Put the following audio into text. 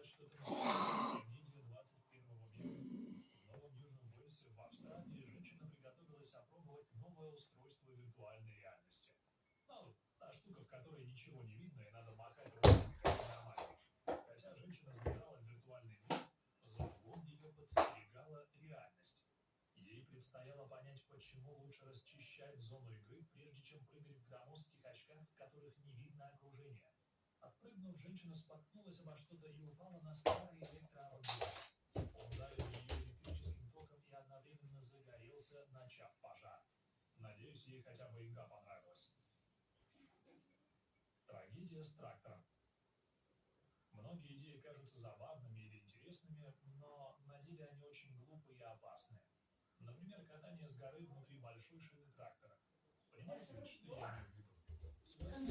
что-то наподобие трагедии 21 века. В Новом Южном Уэльсе в Австралии женщина приготовилась опробовать новое устройство виртуальной реальности. Ну, та штука, в которой ничего не видно и надо махать руками, как ненормально. Хотя женщина сбежала в виртуальный мир, за углом ее подстерегала реальность. Ей предстояло понять, почему лучше расчищать зону игры, прежде чем прыгать в громоздких очках, в которых не видно окружения. Отпрыгнув, женщина споткнулась обо что-то и упала на старый электроавтомобиль. Он ударил ее электрическим током и одновременно загорелся, начав пожар. Надеюсь, ей хотя бы игра понравилась. Трагедия с трактором. Многие идеи кажутся забавными или интересными, но на деле они очень глупые и опасные. Например, катание с горы внутри большой шины трактора. Понимаете, ведь, что я имею в виду? Свойства